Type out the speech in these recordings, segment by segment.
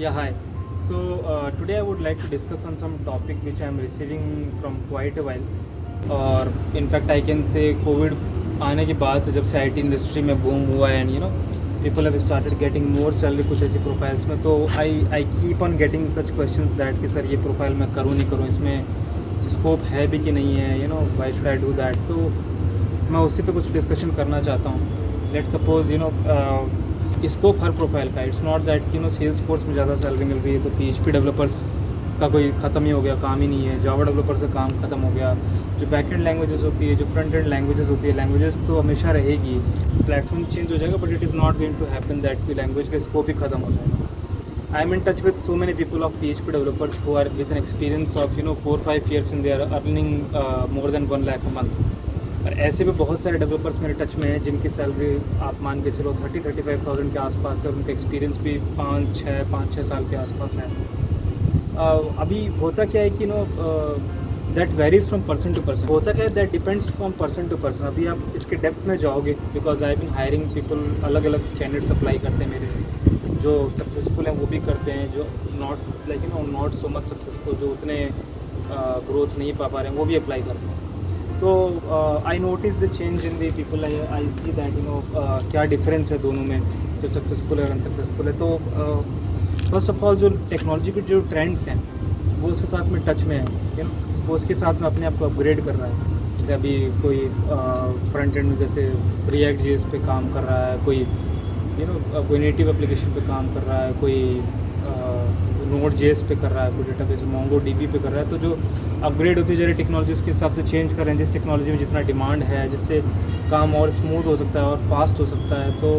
Yeah, hi. Today I would like to discuss on some topic which I am receiving from quite a while. और in fact I can say Covid आने के बाद से जब से IT industry में boom हुआ है and people have started getting more salary कुछ ऐसी प्रोफाइल्स में, तो I keep on getting such questions that कि सर ये प्रोफाइल मैं करूँ नहीं करूँ, इसमें स्कोप है भी कि नहीं है, why should I do that. तो मैं उसी पे कुछ डिस्कशन करना चाहता हूँ। Let suppose scope her profile का, इट्स नॉट दैट कि सेल्स फोर्स में ज़्यादा सैलरी मिल रही है तो पीएचपी डेवलपर्स का कोई ख़त्म ही हो गया, काम ही नहीं है। जावा डेवलपर से काम ख़त्म हो गया। जो बैक एंड लैंग्वेजेस होती है, जो फ्रंट एंड लैंग्वेजेस होती है, लैंग्वेजेस तो हमेशा रहेगी, प्लेटफॉर्म चेंज हो जाएगा, but it is not going to happen that कि लैंग्वेज का स्कोप ही खत्म हो जाएगा। I am in touch with so many people of PHP developers who are with an experience of 4-5 years in they are earning more than 1 lakh a month। और ऐसे भी बहुत सारे डेवलपर्स मेरे टच में हैं जिनकी सैलरी आप मान के चलो 30-35,000 के आसपास है, और उनका एक्सपीरियंस भी 5-6 साल के आसपास है। अभी होता क्या है कि that varies from person to person. होता क्या है, that depends from person to person. अभी आप इसके डेप्थ में जाओगे, because I been hiring people, अलग अलग कैंडिडेट्स अप्लाई करते हैं मेरे, जो सक्सेसफुल हैं वो भी करते हैं, जो नॉट सो मच सक्सेसफुल, जो उतने ग्रोथ नहीं पा रहे हैं वो भी अप्लाई करते हैं। तो I notice the change in the people. I see that क्या डिफरेंस है दोनों में, जो सक्सेसफुल है और अनसक्सेसफुल है। तो फर्स्ट ऑफ ऑल जो टेक्नोलॉजी के जो ट्रेंड्स हैं वो उसके साथ में टच में है, वो उसके साथ में अपने आप को अपग्रेड कर रहा है। जैसे अभी कोई फ्रंट एंड में जैसे रिएक्ट जेएस पे काम कर रहा है, कोई कोई नेटिव एप्लीकेशन पे काम कर रहा है, कोई नोड जेएस पे कर रहा है, कोई डेटाबेस मोंगो डीबी पे कर रहा है। तो जो अपग्रेड होती जा रही टेक्नोलॉजी उसके हिसाब से चेंज कर रहे हैं, जिस टेक्नोलॉजी में जितना डिमांड है, जिससे काम और स्मूथ हो सकता है और फास्ट हो सकता है। तो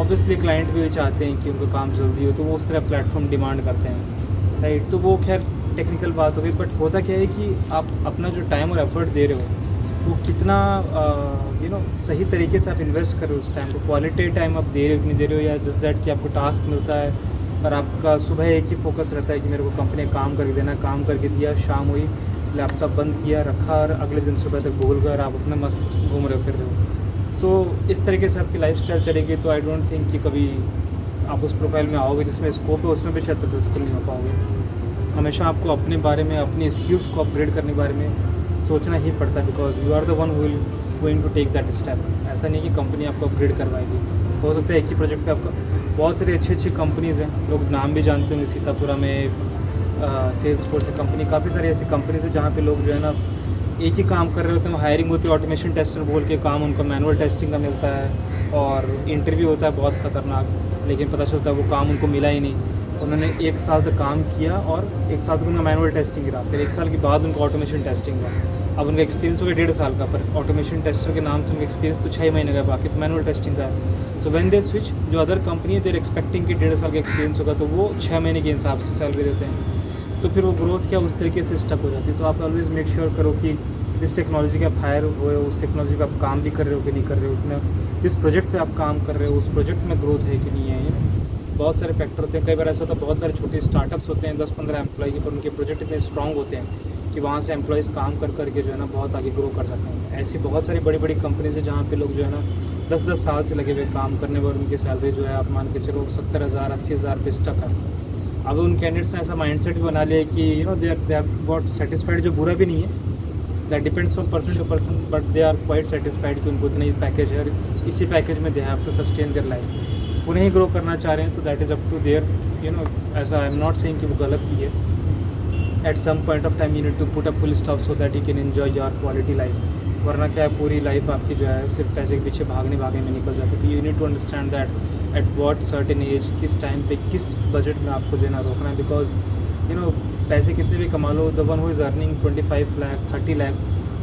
ऑब्वियसली क्लाइंट भी चाहते हैं कि उनका काम जल्दी हो, तो वो उस तरह प्लेटफॉर्म डिमांड करते हैं, राइट। तो वो खैर टेक्निकल बात हो गई, बट होता क्या है कि आप अपना जो टाइम और एफर्ट दे रहे हो वो कितना सही तरीके से आप इन्वेस्ट कर रहे हो उस टाइम को, क्वालिटी टाइम आप दे रहे हो कि नहीं दे रहे हो, या जस्ट दैट कि आपको टास्क मिलता है और आपका सुबह एक ही फोकस रहता है कि मेरे को कंपनी में काम करके देना, काम करके दिया, शाम हुई, लैपटॉप बंद किया, रखा, और अगले दिन सुबह तक भूल गए और आप अपने मस्त घूम रहे हो, फिर रहे हो। सो इस तरीके से आपकी लाइफस्टाइल चलेगी तो आई डोंट थिंक कि कभी आप उस प्रोफाइल में आओगे जिसमें स्कोप है, उसमें भी शायद सक्सेसफुल नहीं हो पाओगे। हमेशा आपको अपने बारे में, अपनी स्किल्स को अपग्रेड करने के बारे में सोचना ही पड़ता है, because you are the one who will going to take that step. ऐसा नहीं कि कंपनी आपको अपग्रेड करवाएगी। हो सकता है एक ही प्रोजेक्ट पे आपका, बहुत सारी अच्छी अच्छी कंपनीज़ हैं, लोग नाम भी जानते होंगे, सीतापुरा में सेल्स फोर्स कंपनी, काफ़ी सारी ऐसी कंपनीज है जहाँ पे लोग जो है ना एक ही काम कर रहे होते हैं, हायरिंग होती है, ऑटोमेशन टेस्टर बोल के काम उनको मैनुअल टेस्टिंग का मिलता है, और इंटरव्यू होता है बहुत ख़तरनाक, लेकिन पता चलता है वो काम उनको मिला ही नहीं। उन्होंने 1 साल तक काम किया और 1 साल तक उनका मैनुअल टेस्टिंग रहा, फिर 1 साल के बाद उनको ऑटोमेशन टेस्टिंग हुआ। अब उनका एक्सपीरियंस हो गया 1.5 साल का, पर ऑटोमेशन टेस्टर के नाम से उनका एक्सपीरियंस तो 6 महीने का, बाकी तो मैनुअल टेस्टिंग का है। सो व्हेन दे स्विच, जो अदर कंपनी है देर एक्सपेक्टिंग कि 1.5 साल का एक्सपीरियंस होगा, तो वो 6 महीने के हिसाब से सैलरी देते हैं। तो फिर वो ग्रोथ क्या उस तरीके से स्टक हो जाती है। तो आप ऑलवेज़ मेक श्योर करो कि जिस टेक्नोलॉजी का आप हायर हुए हो, उस टेक्नोलॉजी पर आप काम भी कर रहे हो कि नहीं कर रहे हो, उतना जिस प्रोजेक्ट पे आप काम कर रहे हो उस प्रोजेक्ट में ग्रोथ है कि नहीं है। बहुत सारे फैक्टर होते हैं। कई बार ऐसा होता है बहुत सारे छोटे स्टार्टअप्स होते हैं 10-15 एम्प्लॉय के, पर उनके प्रोजेक्ट इतने स्ट्रॉन्ग होते हैं कि वहाँ से एम्प्लॉयज़ काम कर करके जो है ना बहुत आगे ग्रो कर जाते हैं। ऐसी बहुत सारी बड़ी बड़ी कंपनीज है जहाँ पे लोग जो है ना 10-10 साल से लगे हुए काम करने पर उनकी सैलरी जो है आप मान के चलो 70,000-80,000 पे स्टक है। अब उन कैंडिडेट्स ने ऐसा माइंडसेट भी बना लिया कि दे आर गॉट सेटिस्फाइड, जो बुरा भी नहीं है, that depends from person to person, but they are quite satisfied कि उनको इतना ही पैकेज है, इसी पैकेज में they have to sustain their life. उन्हें ही ग्रो करना चाह रहे हैं तो that is up to their, ऐसा आई एम नॉट सेइंग कि वो गलत भी है। At some point of time you need to put a full stop so that you can enjoy your quality life. वरना क्या है, पूरी लाइफ आपकी जो है सिर्फ पैसे के पीछे भागने में निकल जाती है। तो you need to understand that at what certain age, किस टाइम पे, किस बजट में आपको जो है ना रोकना है। बिकॉज पैसे कितने भी कमा लो, the one who is earning 25 lakh 30 lakh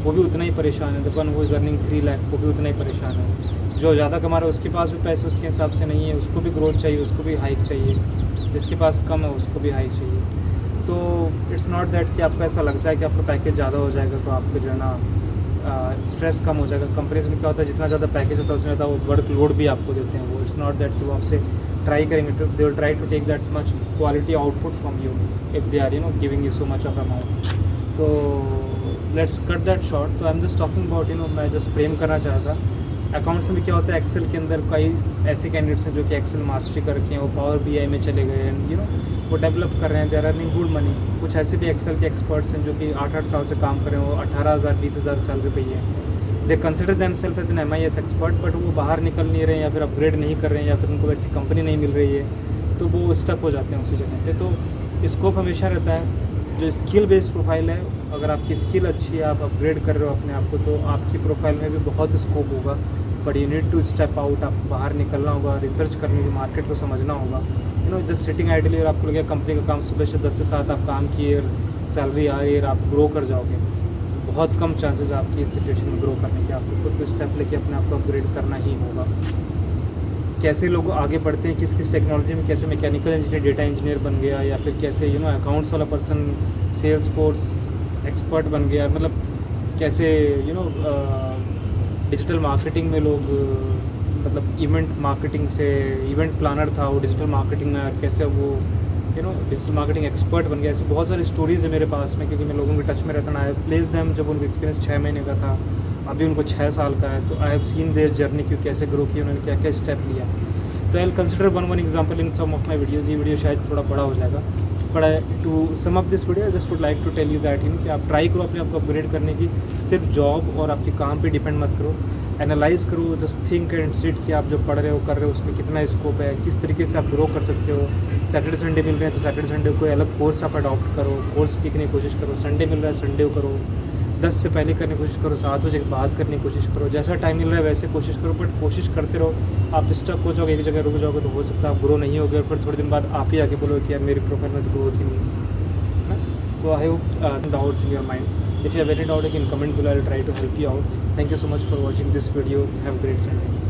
वो भी उतना ही परेशान है, the one who is earning 3 lakh वो भी उतना ही परेशान है। जो ज़्यादा कमा रहा है उसके पास भी पैसे उसके हिसाब से नहीं है, उसको भी ग्रोथ चाहिए, उसको भी हाइक चाहिए। जिसके पास कम है उसको भी हाइक चाहिए। तो इट्स नॉट दैट कि आपको ऐसा लगता है कि आपका पैकेज ज़्यादा हो जाएगा तो आपको जो है ना स्ट्रेस कम हो जाएगा। कंपनीज में क्या होता है, जितना ज़्यादा पैकेज होता है उतना ज़्यादा वो वर्क लोड भी आपको देते हैं। वो इट्स नॉट दैट कि वो आपसे ट्राई करेंगे, तो they will try to take that much quality output from you if they are giving you so much of amount. तो लेट्स कट दैट शॉर्ट। तो I am just talking about मैं just frame करना चाह रहा था accounts में क्या होता है, एक्सेल के अंदर कई ऐसे कैंडिडेट्स हैं जो कि एक्सेल मास्टरी करके हैं, वो पावर बीआई में चले गए हैं, वो डेवलप कर रहे हैं, they are earning good money. कुछ ऐसे भी एक्सेल के एक्सपर्ट्स हैं जो कि 8-8 साल से काम कर रहे हैं, वो 18,000 20,000 सैलरी पे ही है। They consider them self as an MIS expert, but वो बाहर निकल नहीं रहे हैं, या फिर अपग्रेड नहीं कर रहे हैं, या फिर उनको वैसी कंपनी नहीं मिल रही है, तो वो स्टक हो जाते हैं उसी जगह पे। तो स्कोप हमेशा रहता है। जो स्किल बेस्ड प्रोफाइल है, अगर आपकी स्किल अच्छी है, आप अपग्रेड कर रहे हो अपने आप को, तो आपकी प्रोफाइल में भी बहुत स्कोप होगा। But you need to step out, आपको बाहर निकलना होगा, रिसर्च करनी होगी, मार्केट को समझना होगा। जस्ट सिटिंग आइडली और आपको लगेगा कंपनी का काम सुबह से 10 से 7 आप काम किए, सैलरी आ रही है, आप ग्रो कर जाओगे, तो बहुत कम चांसेस आपकी इस सिचुएशन में ग्रो करने के। आपको खुद को स्टेप लेके अपने आप को अपग्रेड करना ही होगा। कैसे लोग आगे बढ़ते हैं, किस किस टेक्नोलॉजी में, कैसे मैकेनिकल इंजीनियर डेटा इंजीनियर बन गया, या फिर कैसे अकाउंट्स वाला पर्सन सेल्स फोर्स एक्सपर्ट बन गया, मतलब कैसे डिजिटल मार्केटिंग में लोग मतलब इवेंट मार्केटिंग से इवेंट प्लानर था, वो डिजिटल मार्केटिंग में कैसे वो डिजिटल मार्केटिंग एक्सपर्ट बन गया। ऐसे बहुत सारी स्टोरीज़ है मेरे पास में, क्योंकि मैं लोगों के टच में रहता ना। आई प्लेस दैम, जब उनका एक्सपीरियंस 6 महीने का था, अभी उनको 6 साल का है, तो I have seen their journey, क्यों कैसे ग्रो किया उन्होंने, क्या क्या स्टेप लिया। तो I will consider one example in some of my videos. ये वीडियो शायद थोड़ा बड़ा हो जाएगा, but to sum up this video I just would like to tell you that कि आप ट्राई करो अपने आप को अपग्रेड करने की। सिर्फ जॉब और आपके काम पे डिपेंड मत करो, एनालाइज करो, जस्ट थिंक एंड सिट कि आप जो पढ़ रहे हो कर रहे हो उसमें कितना स्कोप है, किस तरीके से आप ग्रो कर सकते हो। सैटरडे संडे मिल रहे हैं तो सैटरडे संडे कोई अलग कोर्स आप अडॉप्ट करो, कोर्स सीखने की कोशिश करो। संडे मिल रहा है संडे को करो, 10 से पहले करने की कोशिश करो, 7 बजे के बाद करने की कोशिश करो। जैसा टाइम मिल रहा है वैसे कोशिश करो, बट कोशिश करते रहो। आप स्टक हो जाओगे, एक जगह रुक जाओगे, तो हो सकता है आप ग्रो नहीं होगे, और फिर थोड़े दिन बाद आप ही आके बोलोगे कि यार मेरी प्रोफाइल में तो ग्रोथ ही नहीं है। तो I hope doubts in your mind. If you have any doubt, you can comment below. I'll try to help you out. Thank you so much for watching this video. Have a great Sunday.